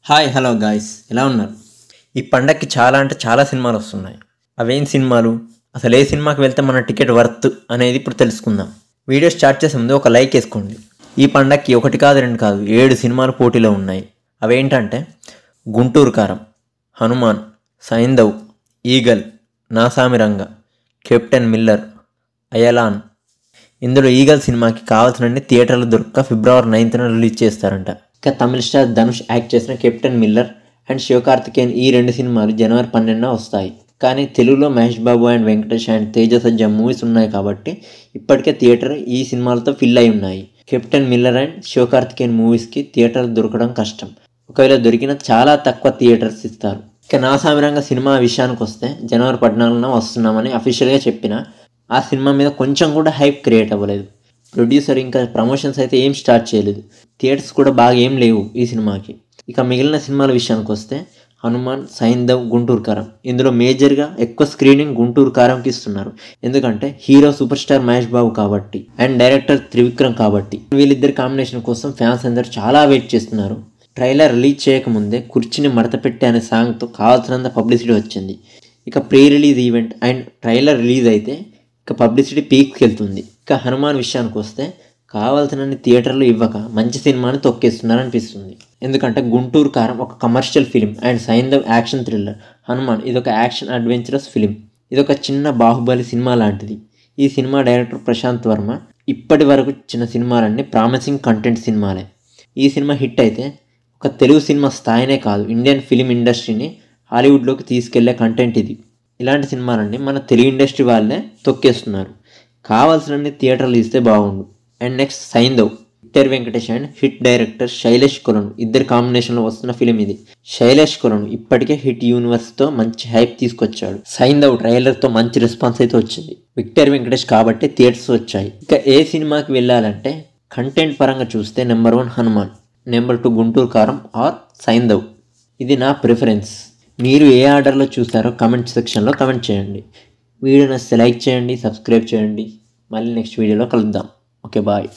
Hi hello guys, ఎలా ఉన్నారు? ఈ పండగకి చాలా అంటే చాలా సినిమాలు వస్తున్నాయి. అవేం సినిమాలు, అసలు ఏ సినిమాకి వెళ్తే మన టికెట్ వర్త్ అనేది ఇప్పుడు తెలుసుకుందాం. వీడియో స్టార్ట్ చేసే ముందు ఒక లైక్ వేసుకోండి. ఈ పండగకి 1 కాదు 2 కాదు 7 సినిమాలు పోటీలో ఉన్నాయి. అవేంటంటే Guntur Kaaram, Hanuman, Saindhav, Eagle, Naa Saami Ranga, Captain Miller, Ayalaan. ఇందులో ఈగల్ సినిమాకి కావాల్సినన్ని థియేటర్లు దొరక్క ఫిబ్రవరి 9న రిలీజ్ చేస్తారంట. ఇక తమిళ స్టార్ ధనుష్ యాక్ట్ చేసిన కెప్టెన్ మిల్లర్ అండ్ శివకార్తికేయన్ ఈ 2 సినిమాలు జనవరి 12న వస్తాయి. కానీ తెలుగులో Mahesh Babu and Venkatesh and Teja Sajja movies ఉన్నాయి కాబట్టి ఇప్పటికే థియేటర్ ఈ సినిమాలతో ఫిల్ అయి ఉన్నాయి. కెప్టెన్ మిల్లర్ అండ్ శివకార్తికేయన్ మూవీస్కి థియేటర్లు దొరకడం కష్టం. ఒకవేళ దొరికిన చాలా తక్కువ థియేటర్స్ ఇస్తారు. ఇక నాసామిరంగ సినిమా విషయానికి వస్తే జనవరి 14న వస్తున్నామని అఫీషియల్గా చెప్పిన ఆ సినిమా మీద కొంచెం కూడా హైప్ క్రియేట్ అవ్వలేదు. ప్రొడ్యూసర్ ఇంకా ప్రమోషన్స్ అయితే ఏం స్టార్ట్ చేయలేదు. థియేటర్స్ కూడా బాగా ఏం లేవు ఈ సినిమాకి. ఇక మిగిలిన సినిమాల విషయానికి వస్తే హనుమాన్, సైంధవ్, గుంటూరు కారం. ఇందులో మేజర్గా ఎక్కువ స్క్రీనింగ్ గుంటూరు కారంకి ఇస్తున్నారు. ఎందుకంటే hero super star Mahesh Babu కాబట్టి అండ్ డైరెక్టర్ త్రివిక్రమ్ కాబట్టి. వీళ్ళిద్దరి కాంబినేషన్ కోసం ఫ్యాన్స్ అందరూ చాలా వెయిట్ చేస్తున్నారు. ట్రైలర్ రిలీజ్ చేయకముందే కుర్చీని మడత పెట్టే అనే సాంగ్తో కావాల్సినంత పబ్లిసిటీ వచ్చింది. ఇక pre release event and trailer release అయితే ఇక పబ్లిసిటీ పీక్కి వెళ్తుంది. ఇక హనుమాన్ విషయానికి వస్తే కావాల్సినన్ని థియేటర్లు ఇవ్వక మంచి సినిమాని తొక్కేస్తున్నారనిపిస్తుంది. ఎందుకంటే గుంటూరు కారం ఒక commercial film and Saindhav action thriller, Hanuman ఇదొక యాక్షన్ అడ్వెంచరస్ ఫిలిం. ఇదొక చిన్న బాహుబలి సినిమా లాంటిది. ఈ సినిమా డైరెక్టర్ ప్రశాంత్ వర్మ ఇప్పటి వరకు ఇచ్చిన సినిమాలన్నీ ప్రామిసింగ్ కంటెంట్ సినిమాలే. ఈ సినిమా హిట్ అయితే ఒక తెలుగు సినిమా స్థాయినే కాదు, ఇండియన్ ఫిలిం ఇండస్ట్రీని హాలీవుడ్లోకి తీసుకెళ్లే కంటెంట్ ఇది. ఇలాంటి సినిమాలన్నీ మన తెలుగు ఇండస్ట్రీ వాళ్ళే తొక్కేస్తున్నారు. కావాల్సినన్ని థియేటర్లు ఇస్తే బాగుండు. And next Saindhav, Victor Venkatesh and hit director Sailesh Kolanu ఇద్దరు కాంబినేషన్లో వస్తున్న ఫిలిం ఇది. శైలేష్ కొలను ఇప్పటికే హిట్ యూనివర్స్తో మంచి హైప్ తీసుకొచ్చాడు. సైంధవ్ ట్రైలర్తో మంచి రెస్పాన్స్ అయితే వచ్చింది. విక్టర్ వెంకటేష్ కాబట్టి థియేటర్స్ వచ్చాయి. ఇక ఏ సినిమాకి వెళ్ళాలంటే కంటెంట్ పరంగా చూస్తే నెంబర్ 1 హనుమాన్, నెంబర్ 2 గుంటూరు కారం ఆర్ సైంధవ్. ఇది నా ప్రిఫరెన్స్. మీరు ఏ ఆర్డర్లో చూస్తారో కమెంట్ సెక్షన్లో కమెంట్ చేయండి. వీడియో నచ్చితే లైక్ చేయండి, సబ్స్క్రైబ్ చేయండి. మళ్ళీ నెక్స్ట్ వీడియోలో కలుద్దాం. Okay, bye.